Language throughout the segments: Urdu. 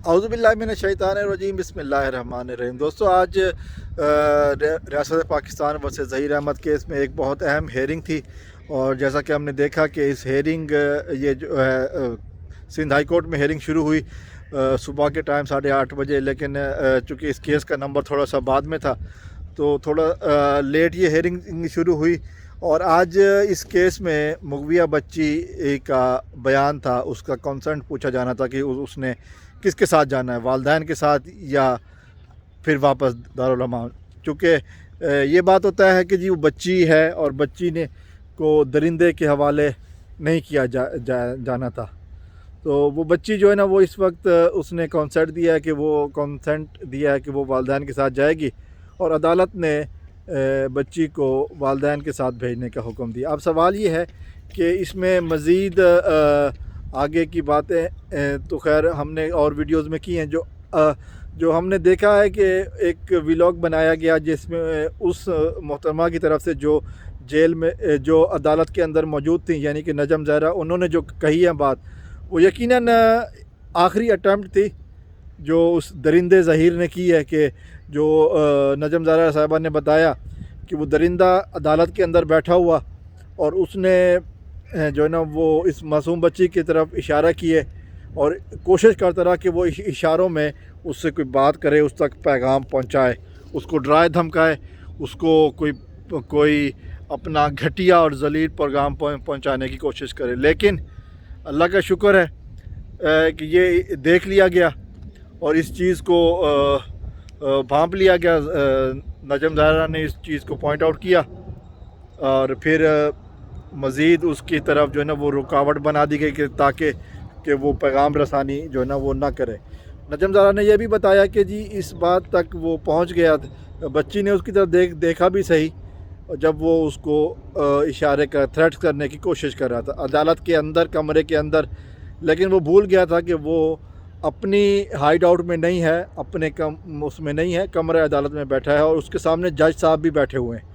اعوذ باللہ من الشیطان الرجیم بسم اللہ الرحمن الرحیم۔ دوستو آج ریاست پاکستان ورسز ظہیر احمد کیس میں ایک بہت اہم ہیئرنگ تھی، اور جیسا کہ ہم نے دیکھا کہ اس ہیئرنگ یہ جو ہے سندھ ہائی کورٹ میں ہیئرنگ شروع ہوئی صبح کے ٹائم 8:30 بجے، لیکن چونکہ اس کیس کا نمبر تھوڑا سا بعد میں تھا تو تھوڑا لیٹ یہ ہیئرنگ شروع ہوئی۔ اور آج اس کیس میں مغویہ بچی کا بیان تھا، اس کا کنسنٹ پوچھا جانا تھا کہ اس نے کس کے ساتھ جانا ہے، والدین کے ساتھ یا پھر واپس دارالعلوم، چونکہ یہ بات ہوتا ہے کہ جی وہ بچی ہے اور بچی نے کو درندے کے حوالے نہیں کیا جانا تھا، تو وہ بچی جو ہے نا وہ اس وقت اس نے کنسنٹ دیا ہے کہ وہ والدین کے ساتھ جائے گی، اور عدالت نے بچی کو والدین کے ساتھ بھیجنے کا حکم دیا۔ اب سوال یہ ہے کہ اس میں مزید آگے کی باتیں تو خیر ہم نے اور ویڈیوز میں کی ہیں، جو ہم نے دیکھا ہے کہ ایک ولاگ بنایا گیا جس میں اس محترمہ کی طرف سے جو جیل میں جو عدالت کے اندر موجود تھیں، یعنی کہ نجم زہرا، انہوں نے جو کہی ہے بات، وہ یقیناً آخری اٹیمپٹ تھی جو اس درندے ظہیر نے کی ہے، کہ جو نجم زہرا صاحبہ نے بتایا کہ وہ درندہ عدالت کے اندر بیٹھا ہوا اور اس نے جو ہے نا وہ اس معصوم بچی کی طرف اشارہ کیے اور کوشش کرتا رہا کہ وہ اشاروں میں اس سے کوئی بات کرے، اس تک پیغام پہنچائے، اس کو ڈرائے دھمکائے، اس کو کوئی اپنا گھٹیا اور ذلیل پیغام پہنچانے کی کوشش کرے۔ لیکن اللہ کا شکر ہے کہ یہ دیکھ لیا گیا اور اس چیز کو بھانپ لیا گیا، نجم زہرا نے اس چیز کو پوائنٹ آؤٹ کیا اور پھر مزید اس کی طرف جو ہے نا وہ رکاوٹ بنا دی گئی کہ تاکہ وہ پیغام رسانی جو ہے نا وہ نہ کرے۔ نجم زہرا نے یہ بھی بتایا کہ جی اس بات تک وہ پہنچ گیا، بچی نے اس کی طرف دیکھا بھی صحیح جب وہ اس کو اشارے کا تھریٹ کرنے کی کوشش کر رہا تھا عدالت کے اندر، کمرے کے اندر، لیکن وہ بھول گیا تھا کہ وہ اپنی ہائیڈ آؤٹ میں نہیں ہے، اپنے اس میں نہیں ہے، کمرے عدالت میں بیٹھا ہے، اور اس کے سامنے جج صاحب بھی بیٹھے ہوئے ہیں،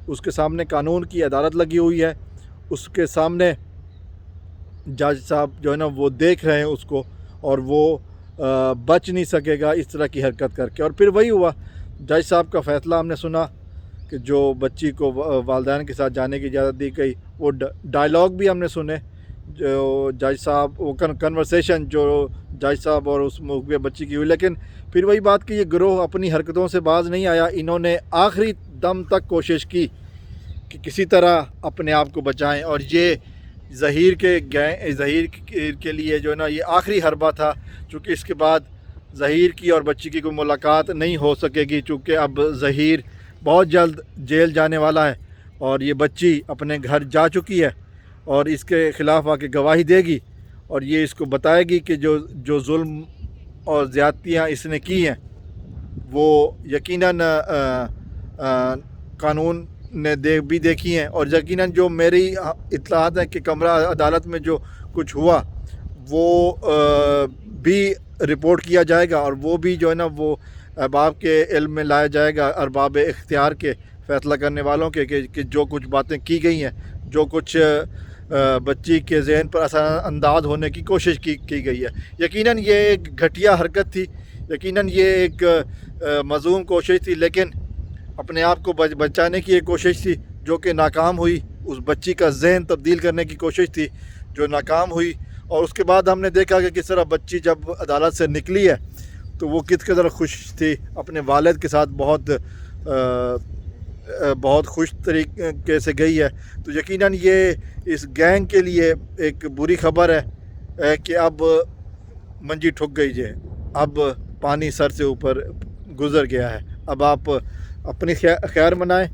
اس کے سامنے قانون کی عدالت لگی ہوئی ہے، اس کے سامنے جج صاحب جو ہے نا وہ دیکھ رہے ہیں اس کو، اور وہ بچ نہیں سکے گا اس طرح کی حرکت کر کے۔ اور پھر وہی ہوا، جج صاحب کا فیصلہ ہم نے سنا کہ جو بچی کو والدین کے ساتھ جانے کی اجازت دی گئی، وہ ڈائلاگ بھی ہم نے سنے جو جج صاحب، وہ کنورسیشن جو جج صاحب اور اس مغویہ بچی کی ہوئی۔ لیکن پھر وہی بات کہ یہ گروہ اپنی حرکتوں سے باز نہیں آیا، انہوں نے آخری دم تک کوشش کی کہ کسی طرح اپنے آپ کو بچائیں، اور یہ ظہیر کے لیے جو ہے نا یہ آخری حربہ تھا، چونکہ اس کے بعد ظہیر کی اور بچی کی کوئی ملاقات نہیں ہو سکے گی، چونکہ اب ظہیر بہت جلد جیل جانے والا ہے اور یہ بچی اپنے گھر جا چکی ہے اور اس کے خلاف آ کے گواہی دے گی، اور یہ اس کو بتائے گی کہ جو ظلم اور زیادتیاں اس نے کی ہیں وہ یقیناً قانون نے بھی دیکھی ہیں، اور یقیناً جو میری اطلاعات ہیں کہ کمرہ عدالت میں جو کچھ ہوا وہ بھی رپورٹ کیا جائے گا، اور وہ بھی جو ہے نا وہ ارباب کے علم میں لایا جائے گا، ارباب اختیار کے، فیصلہ کرنے والوں کے، کہ جو کچھ باتیں کی گئی ہیں، جو کچھ بچی کے ذہن پر اثر انداز ہونے کی کوشش کی گئی ہے۔ یقیناً یہ ایک گھٹیا حرکت تھی، یقیناً یہ ایک مذموم کوشش تھی، لیکن اپنے آپ کو بچانے کی ایک کوشش تھی جو کہ ناکام ہوئی، اس بچی کا ذہن تبدیل کرنے کی کوشش تھی جو ناکام ہوئی۔ اور اس کے بعد ہم نے دیکھا کہ کس طرح بچی جب عدالت سے نکلی ہے تو وہ کس قدر خوش تھی، اپنے والد کے ساتھ بہت خوش طریقے سے گئی ہے۔ تو یقیناً یہ اس گینگ کے لیے ایک بری خبر ہے کہ اب منجی ٹھک گئی ہے، اب پانی سر سے اوپر گزر گیا ہے، اب آپ اپنی خیر منائیں،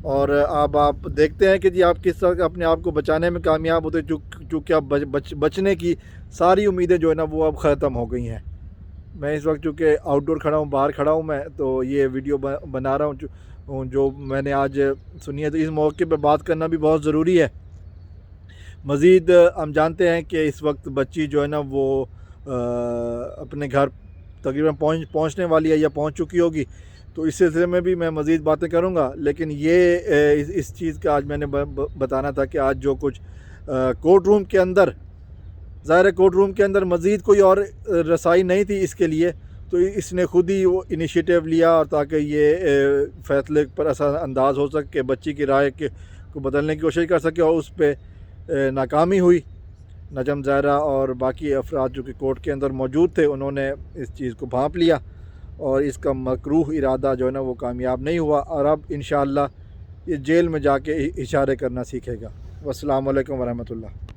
اور اب آپ دیکھتے ہیں کہ جی آپ کس طرح اپنے آپ کو بچانے میں کامیاب ہوتے، چونکہ اب بچنے کی ساری امیدیں جو ہے نا وہ اب ختم ہو گئی ہیں۔ میں اس وقت چونکہ آؤٹ ڈور کھڑا ہوں، باہر کھڑا ہوں میں، تو یہ ویڈیو بنا رہا ہوں جو میں نے آج سنی ہے، تو اس موقع پہ بات کرنا بھی بہت ضروری ہے۔ مزید ہم جانتے ہیں کہ اس وقت بچی جو ہے نا وہ اپنے گھر تقریباً پہنچنے والی ہے یا پہنچ چکی ہوگی، تو اس سلسلے میں بھی میں مزید باتیں کروں گا، لیکن یہ اس چیز کا آج میں نے بتانا تھا کہ آج جو کچھ کورٹ روم کے اندر ظاہر کورٹ روم کے اندر مزید کوئی اور رسائی نہیں تھی اس کے لیے، تو اس نے خود ہی وہ انیشیٹو لیا، اور تاکہ یہ فیصلے پر اثر انداز ہو سکے، بچی کی رائے کو بدلنے کی کوشش کر سکے، اور اس پہ ناکامی ہوئی۔ نجم زہرا اور باقی افراد جو کہ کورٹ کے اندر موجود تھے، انہوں نے اس چیز کو بھانپ لیا، اور اس کا مکروہ ارادہ جو ہے نا وہ کامیاب نہیں ہوا، اور اب انشاءاللہ یہ جیل میں جا کے اشارے کرنا سیکھے گا۔ والسلام علیکم ورحمۃ اللہ۔